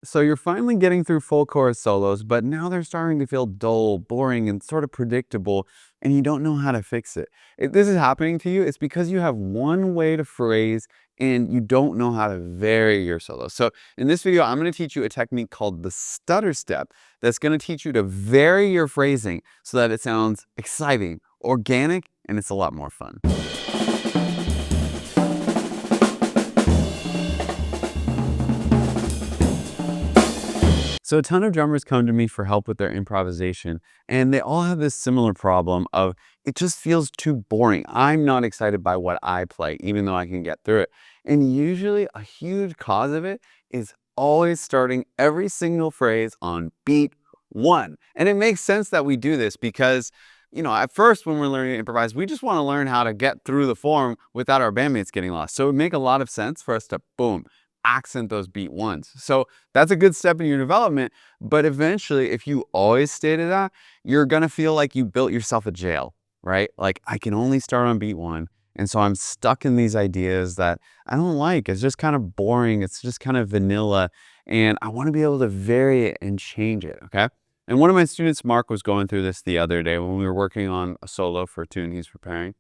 So you're finally getting through full chorus solos, but now they're starting to feel dull, boring, and sort of predictable, and you don't know how to fix it. If this is happening to you, it's because you have one way to phrase and you don't know how to vary your solo. So in this video, I'm going to teach you a technique called the stutter step that's going to teach you to vary your phrasing so that it sounds exciting, organic, and it's a lot more fun. So a ton of drummers come to me for help with their improvisation, and they all have this similar problem of it just feels too boring. I'm not excited by what I play, even though I can get through it. And usually a huge cause of it is always starting every single phrase on beat one. And it makes sense that we do this because, at first when we're learning to improvise, we just want to learn how to get through the form without our bandmates getting lost. So it would make a lot of sense for us to, boom, accent those beat ones. So that's a good step in your development, but eventually if you always stay to that, you're gonna feel like you built yourself a jail, right? Like I can only start on beat one, and so I'm stuck in these ideas that I don't like. It's just kind of boring, it's just kind of vanilla, and I want to be able to vary it and change it, okay? And one of my students, Mark, was going through this the other day when we were working on a solo for a tune he's preparing,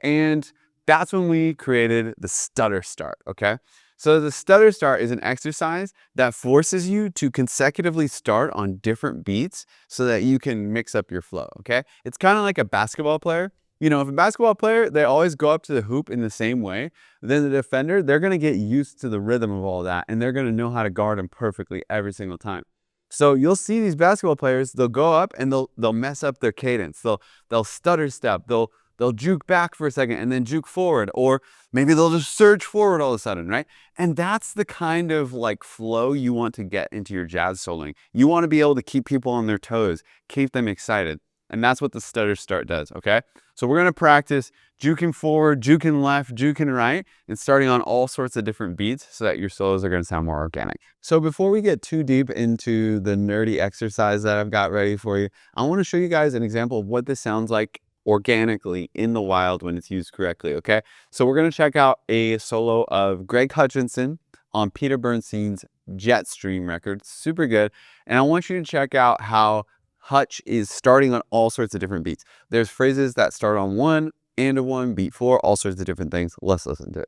and that's when we created the stutter start, okay? So the stutter start is an exercise that forces you to consecutively start on different beats so that you can mix up your flow, okay? It's kind of like a basketball player. If a basketball player, they always go up to the hoop in the same way, then the defender, they're going to get used to the rhythm of all that, and they're going to know how to guard them perfectly every single time. So you'll see these basketball players, they'll go up and they'll mess up their cadence. They'll stutter step, they'll juke back for a second and then juke forward, or maybe they'll just surge forward all of a sudden, right? And that's the kind of like flow you want to get into your jazz soloing. You want to be able to keep people on their toes, keep them excited. And that's what the stutter start does, okay? So we're going to practice juking forward, juking left, juking right, and starting on all sorts of different beats so that your solos are going to sound more organic. So before we get too deep into the nerdy exercise that I've got ready for you, I want to show you guys an example of what this sounds like organically in the wild when it's used correctly, okay? So we're going to check out a solo of Greg Hutchinson on Peter Bernstein's Jetstream record. Super good. And I want you to check out how Hutch is starting on all sorts of different beats. There's phrases that start on one, and a one, beat four, all sorts of different things. Let's listen to it.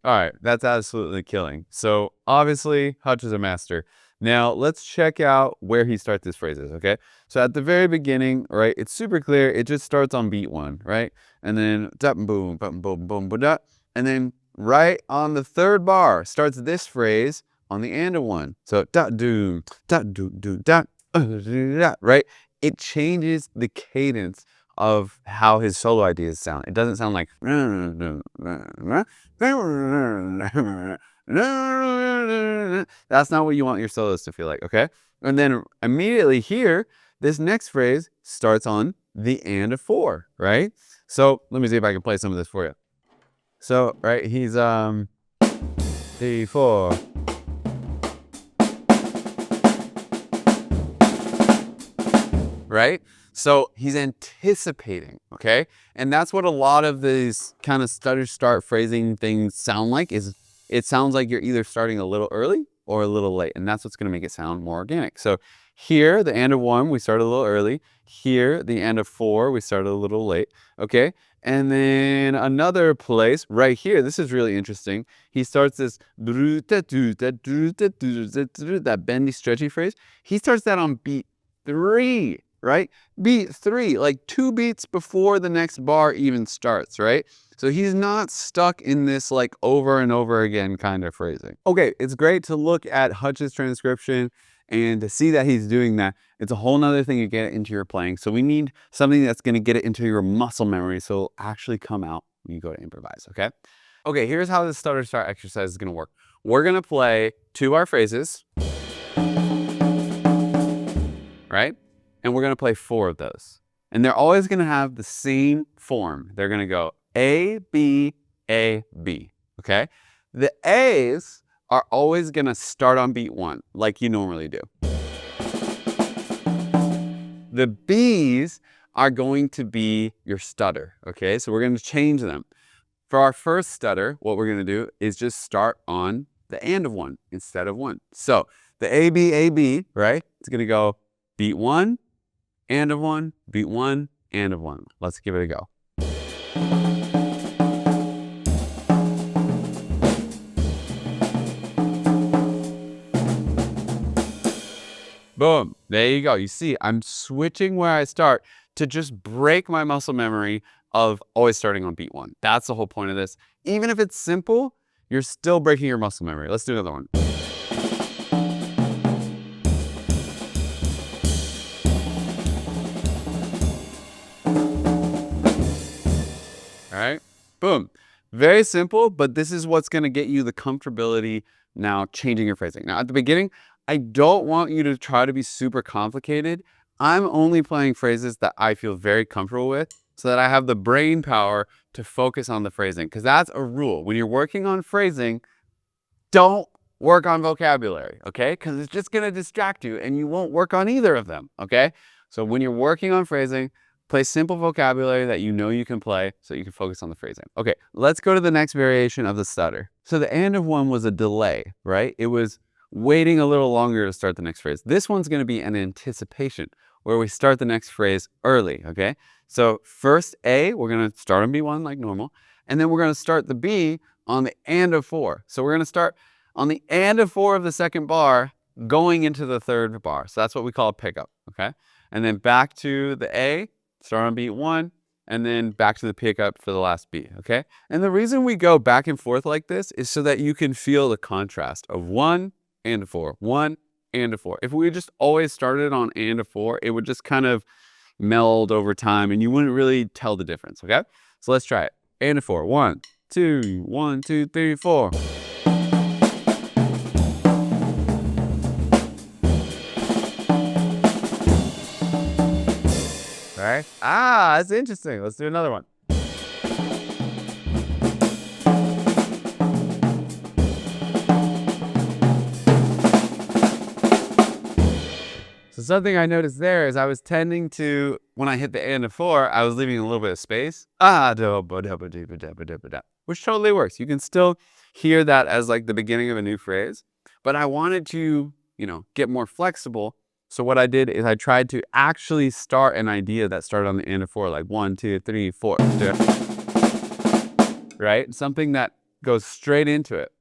All right, that's absolutely killing. So obviously, Hutch is a master. Now let's check out where he starts his phrases, okay? So at the very beginning, right, it's super clear. It just starts on beat one, right? And then boom, boom, boom, boom, boom, and then right on the third bar starts this phrase on the and one. So da do da, right? It changes the cadence of how his solo ideas sound. It doesn't sound like that's not what you want your solos to feel like, okay? And then immediately here, this next phrase starts on the and of four, right? So let me see if I can play some of this for you. So, right, he's D4. Right? So he's anticipating, okay? And that's what a lot of these kind of stutter start phrasing things sound like, is it sounds like you're either starting a little early or a little late, and that's what's gonna make it sound more organic. So here, the and of one, we started a little early. Here, the and of four, we started a little late, okay? And then another place right here, this is really interesting. He starts this that bendy, stretchy phrase. He starts that on beat three, right? Beat three, like 2 beats before the next bar even starts, right? So he's not stuck in this like over and over again kind of phrasing. Okay, it's great to look at Hutch's transcription and to see that he's doing that. It's a whole nother thing to get it into your playing. So we need something that's gonna get it into your muscle memory so it'll actually come out when you go to improvise, okay? Okay, here's how the stutter start exercise is gonna work. We're gonna play 2-bar phrases, right? And we're gonna play 4 of those. And they're always gonna have the same form. They're gonna go A, B, A, B, okay? The A's are always gonna start on beat 1, like you normally do. The B's are going to be your stutter, okay? So we're gonna change them. For our first stutter, what we're gonna do is just start on the and of 1 instead of 1. So the A, B, right? It's gonna go beat 1, and of 1, beat 1, and of 1. Let's give it a go. Boom, there you go. You see, I'm switching where I start to just break my muscle memory of always starting on beat 1. That's the whole point of this. Even if it's simple, you're still breaking your muscle memory. Let's do another one. All right, boom. Very simple, but this is what's gonna get you the comfortability now changing your phrasing. Now at the beginning, I don't want you to try to be super complicated. I'm only playing phrases that I feel very comfortable with so that I have the brain power to focus on the phrasing, because that's a rule. When you're working on phrasing, don't work on vocabulary, okay? Because it's just gonna distract you and you won't work on either of them, okay? So when you're working on phrasing, play simple vocabulary that you know you can play so you can focus on the phrasing. Okay, let's go to the next variation of the stutter. So the and of 1 was a delay, right? It was waiting a little longer to start the next phrase. This one's gonna be an anticipation where we start the next phrase early, okay? So first A, we're gonna start on B1 like normal, and then we're gonna start the B on the and of 4. So we're gonna start on the and of 4 of the second bar going into the third bar. So that's what we call a pickup, okay? And then back to the A, start on beat 1, and then back to the pickup for the last beat, okay? And the reason we go back and forth like this is so that you can feel the contrast of 1 and a 4, 1 and a 4. If we just always started on and a 4, it would just kind of meld over time and you wouldn't really tell the difference, okay? So let's try it. And a 4, 1, 2, 1, 2, 3, 4. All right. Ah, that's interesting. Let's do another one. So something I noticed there is I was tending to, when I hit the and of 4, I was leaving a little bit of space. Which totally works. You can still hear that as like the beginning of a new phrase, but I wanted to, get more flexible. So what I did is I tried to actually start an idea that started on the and of 4, like 1, 2, 3, 4, right? Something that goes straight into it.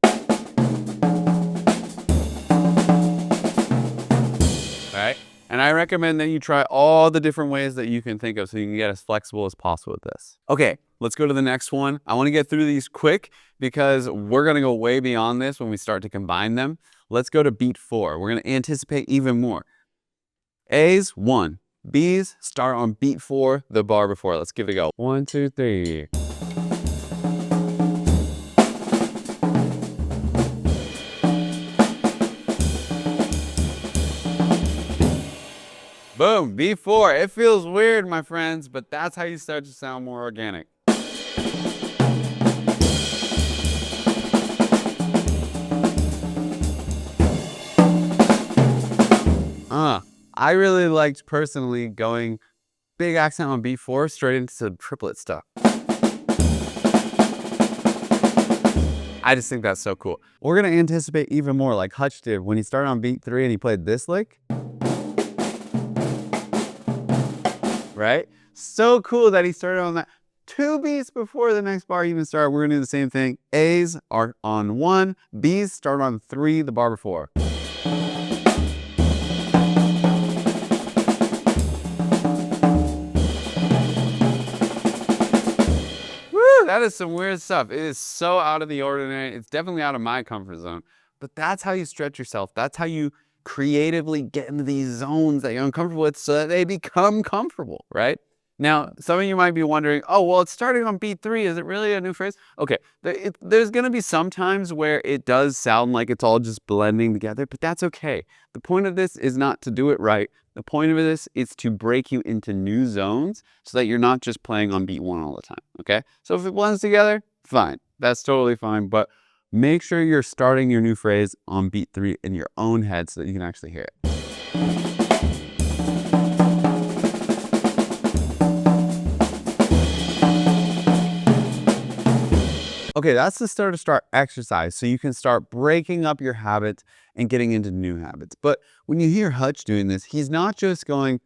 Right? And I recommend that you try all the different ways that you can think of so you can get as flexible as possible with this. Okay, let's go to the next one. I want to get through these quick because we're going to go way beyond this when we start to combine them. Let's go to beat 4. We're going to anticipate even more. A's, 1. B's, start on beat 4, the bar before. Let's give it a go. 1, 2, 3. Boom, B4. It feels weird, my friends, but that's how you start to sound more organic. I really liked personally going big accent on B4 straight into triplet stuff. I just think that's so cool. We're gonna anticipate even more like Hutch did when he started on beat 3 and he played this lick. Right? So cool that he started on that 2 beats before the next bar even started. We're gonna do the same thing. A's are on 1, B's start on 3, the bar before. That is some weird stuff. It is so out of the ordinary. It's definitely out of my comfort zone. But that's how you stretch yourself. That's how you creatively get into these zones that you're uncomfortable with so that they become comfortable, right? Now, some of you might be wondering, oh, well, it's starting on beat 3. Is it really a new phrase? Okay, there's going to be some times where it does sound like it's all just blending together, but that's okay. The point of this is not to do it right. The point of this is to break you into new zones so that you're not just playing on beat 1 all the time, okay? So if it blends together, fine. That's totally fine, but make sure you're starting your new phrase on beat 3 in your own head so that you can actually hear it. Okay, that's the start exercise. So you can start breaking up your habits and getting into new habits. But when you hear Hutch doing this, he's not just going,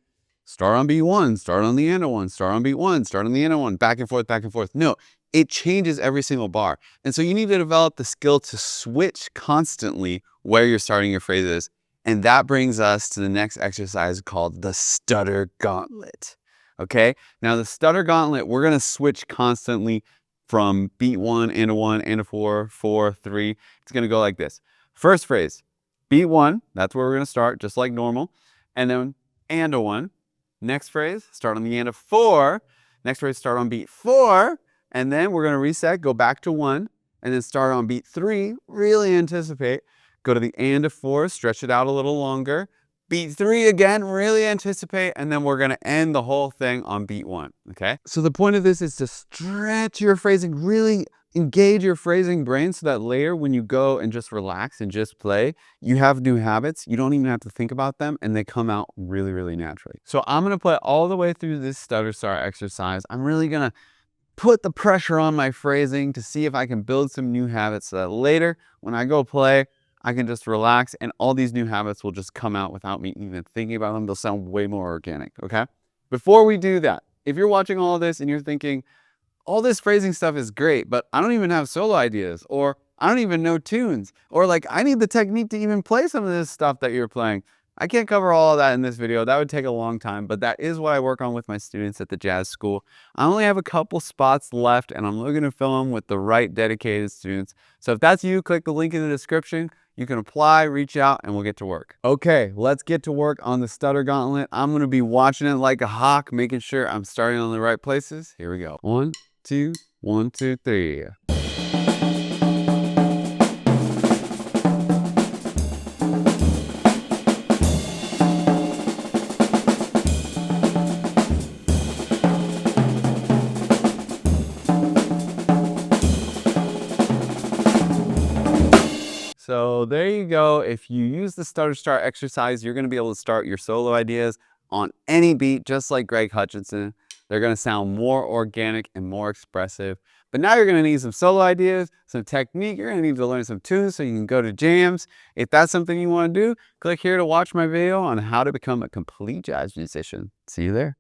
start on beat 1, start on the end of 1, start on beat 1, start on the end of 1, back and forth, back and forth. No, it changes every single bar. And so you need to develop the skill to switch constantly where you're starting your phrases. And that brings us to the next exercise called the Stutter Gauntlet. Okay, now the Stutter Gauntlet, we're going to switch constantly from beat 1, and a 1, and a 4, 4, 3. It's going to go like this. First phrase, beat 1, that's where we're going to start, just like normal. And then and a 1. Next phrase, start on the and of 4. Next phrase, start on beat 4. And then we're going to reset, go back to 1. And then start on beat 3, really anticipate. Go to the and of 4, stretch it out a little longer. Beat 3 again, really anticipate, and then we're going to end the whole thing on beat 1, okay? So the point of this is to stretch your phrasing, really engage your phrasing brain so that later when you go and just relax and just play, you have new habits. You don't even have to think about them, and they come out really, really naturally. So I'm going to play all the way through this stutter start exercise. I'm really going to put the pressure on my phrasing to see if I can build some new habits so that later when I go play, I can just relax and all these new habits will just come out without me even thinking about them. They'll sound way more organic, okay? Before we do that, if you're watching all of this and you're thinking, all this phrasing stuff is great, but I don't even have solo ideas, or I don't even know tunes, or like I need the technique to even play some of this stuff that you're playing. I can't cover all of that in this video. That would take a long time, but that is what I work on with my students at the jazz school. I only have a couple spots left and I'm looking to fill them with the right dedicated students. So if that's you, click the link in the description. You can apply, reach out, and we'll get to work. Okay, let's get to work on the Stutter Gauntlet. I'm gonna be watching it like a hawk, making sure I'm starting on the right places. Here we go. 1, 2, 1, 2, 3. So there you go. If you use the stutter start exercise, you're going to be able to start your solo ideas on any beat, just like Greg Hutchinson. They're going to sound more organic and more expressive. But now you're going to need some solo ideas, some technique. You're going to need to learn some tunes so you can go to jams. If that's something you want to do, click here to watch my video on how to become a complete jazz musician. See you there.